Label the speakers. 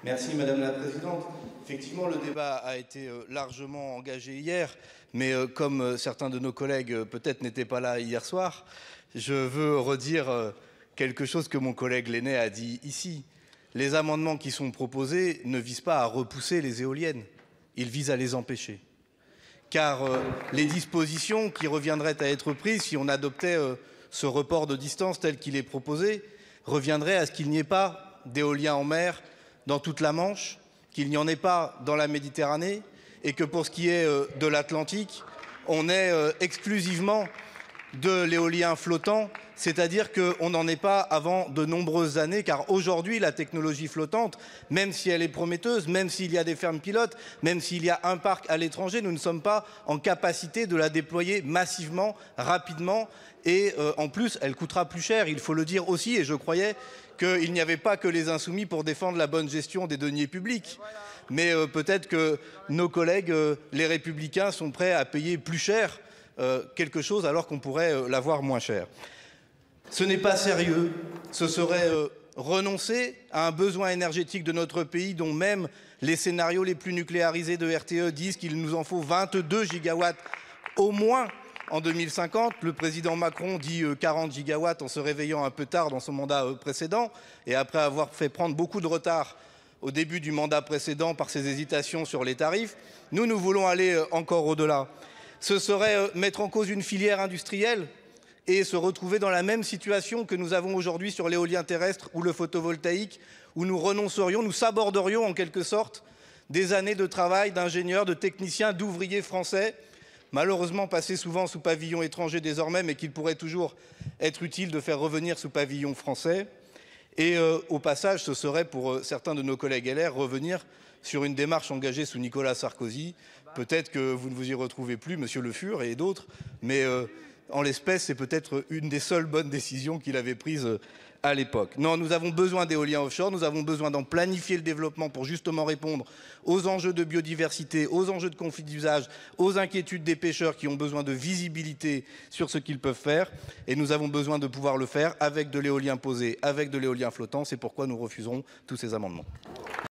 Speaker 1: Merci Madame la Présidente. Effectivement, le débat a été largement engagé hier, mais comme certains de nos collègues peut-être n'étaient pas là hier soir, je veux redire quelque chose que mon collègue Lenné a dit ici. Les amendements qui sont proposés ne visent pas à repousser les éoliennes, ils visent à les empêcher. Car les dispositions qui reviendraient à être prises si on adoptait ce report de distance tel qu'il est proposé reviendraient à ce qu'il n'y ait pas d'éolien en mer dans toute la Manche, qu'il n'y en ait pas dans la Méditerranée et que pour ce qui est de l'Atlantique, on ait exclusivement de l'éolien flottant, c'est-à-dire qu'on n'en est pas avant de nombreuses années, car aujourd'hui la technologie flottante, même si elle est prometteuse, même s'il y a des fermes pilotes, même s'il y a un parc à l'étranger, nous ne sommes pas en capacité de la déployer massivement, rapidement, et en plus elle coûtera plus cher, il faut le dire aussi, et je croyais qu'il n'y avait pas que les insoumis pour défendre la bonne gestion des deniers publics. Mais peut-être que nos collègues, les républicains, sont prêts à payer plus cher quelque chose alors qu'on pourrait l'avoir moins cher. Ce n'est pas sérieux, ce serait renoncer à un besoin énergétique de notre pays dont même les scénarios les plus nucléarisés de RTE disent qu'il nous en faut 22 gigawatts au moins en 2050, le président Macron dit 40 gigawatts en se réveillant un peu tard dans son mandat précédent et après avoir fait prendre beaucoup de retard au début du mandat précédent par ses hésitations sur les tarifs. Nous voulons aller encore au-delà. Ce serait mettre en cause une filière industrielle et se retrouver dans la même situation que nous avons aujourd'hui sur l'éolien terrestre ou le photovoltaïque, où nous renoncerions, nous saborderions en quelque sorte des années de travail d'ingénieurs, de techniciens, d'ouvriers français, malheureusement passés souvent sous pavillon étranger désormais, mais qu'il pourrait toujours être utile de faire revenir sous pavillon français. Et au passage, ce serait pour certains de nos collègues LR revenir sur une démarche engagée sous Nicolas Sarkozy. Peut-être que vous ne vous y retrouvez plus, Monsieur Le Fur et d'autres, mais en l'espèce, c'est peut-être une des seules bonnes décisions qu'il avait prises à l'époque. Non, nous avons besoin d'éolien offshore, nous avons besoin d'en planifier le développement pour justement répondre aux enjeux de biodiversité, aux enjeux de conflit d'usage, aux inquiétudes des pêcheurs qui ont besoin de visibilité sur ce qu'ils peuvent faire. Et nous avons besoin de pouvoir le faire avec de l'éolien posé, avec de l'éolien flottant. C'est pourquoi nous refuserons tous ces amendements.